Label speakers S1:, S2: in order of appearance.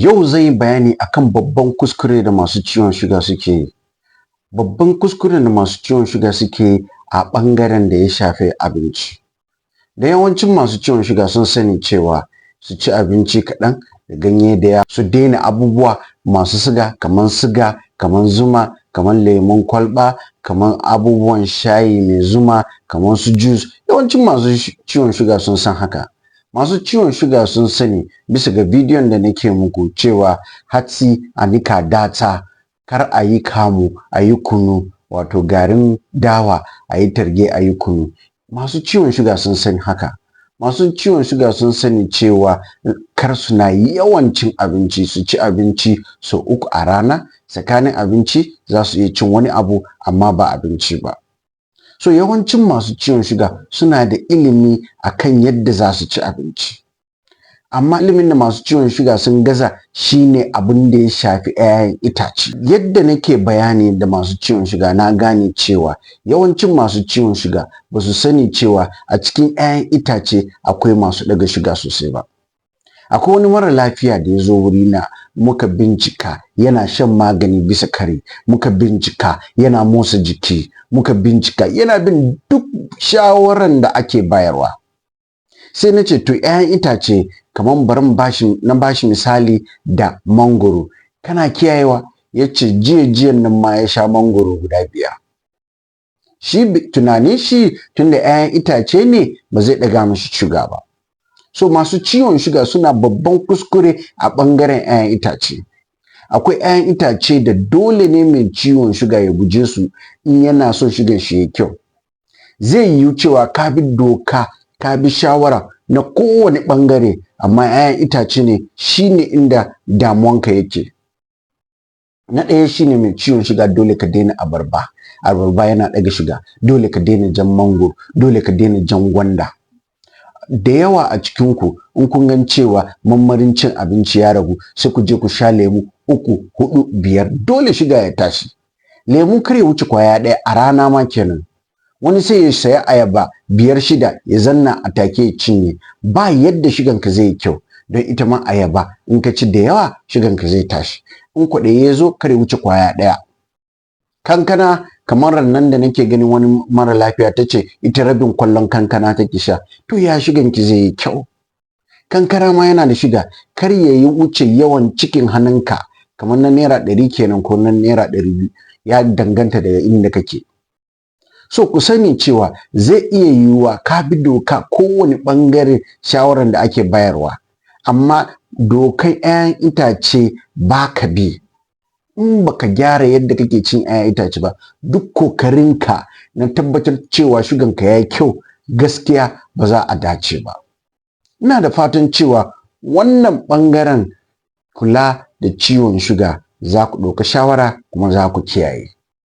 S1: Yau zan yi bayani akan babban kuskure da masu ciwon suga suke yi. Babban kuskuren da masu ciwon suga suke yi a ɓangaren da ya shafi abinci. Da yawancin masu ciwon suga sun sani cewa su ci abinci kaɗan da ganye da yawa, su daina abubuwa masu suga, kamar zuma, kamar lemon kwalba, kamar abubuwan shayi mai zuma, kamar su juice. Yawancin masu ciwon suga sun san haka. Masu ciwon suga sun sani bisa ga bidiyon da nake muku cewa hatsi a nika data, kar a yi kamu, a yi kunu, wato garin dawa a yi targe a yi kunu. Masu ciwon suga sun sani haka. Masu ciwon suga sun sani cewa kar suna yawan cin abinci, su ci abinci sau 3 a rana, tsakanin abinci za su iya cin wani abu amma ba abinci ba. So yawancin masu ciwon suga suna da ilimi akan yadda za su ci abinci. Amma ilimin da masu ciwon suga sun gaza shine abin da ya shafi 'ya'yan itace. Yadda nake bayani da masu ciwon suga na gane cewa yawancin masu ciwon suga ba su sani cewa a cikin 'ya'yan itace akwai masu ɗaga suga sosai ba. Akwai wani mara lafiya da ya zo wurina, muka bincika yana shan magani bisa kare, muka bincika yana motsa jiki, muka bincika yana bin duk shawaran da ake bayarwa. Sai na ce to 'ya'yan itace kamar bari na bashi misali da mangoro. Kana kiyayewa? Ya ce jiyan nan ma ya sha mangoro guda 5. Shi tunanin shi tunda 'ya'yan itace ne ba zai ɗaga mishi suga ba. So masu ciwon suga suna babban kuskure a ɓangaren 'ya'yan itace. Akwai 'ya'yan itace da dole ne mai ciwon suga ya guje su in yana so sugan shi ya kyau. Zai yiwu cewa ka bi doka, ka bi shawara na kowane ɓangare, amma 'ya'yan itace ne shine inda damuwanka yake. Na ɗaya shine mai ciwon suga dole ka daina abarba. Abarba yana ɗaga suga. Dole ka daina jan mango, dole ka daina jan gwanda. Da yawa a cikinku in kun gan cewa marmarin cin abinci ya ragu, sai ku je ku sha lemu 3, 4, 5, dole suga ya tashi. Lemu kar ya wuce kwaya 1 a rana ma kenan. Wani sai ya saya ayaba 5, 6 ya zanna a take ya cinye. Ba yadda suganka zai yi kyau, don ita ma ayaba in ka ci da yawa suganka zai tashi. In kwaɗayi ya zo kar ya wuce kwaya 1. Kankana kamar nan da nake ganin wani mara lafiya ta ce ita rabin kwallon kankana take sha, to ya suganki zai yi kyau. Kankana ma yana da suga, kar ya yi wuce yawan cikin hannunka, kamar na naira 100 kenan ko na naira 200, ya danganta daga inda kake. So ku sani cewa zai iya yiwuwa ka bi doka kowane ɓangare shawaran da ake bayarwa, amma dokan 'ya'yan itace ba ka bi. In baka gyara yadda kake cin 'ya'yan itace ba, duk kokarinka na tabbatar cewa suganka ya yi kyau, gaskiya ba za a dace ba. Ina da fatan cewa wannan ɓangaren kula da ciwon suga za ku ɗauka shawara kuma za ku kiyaye.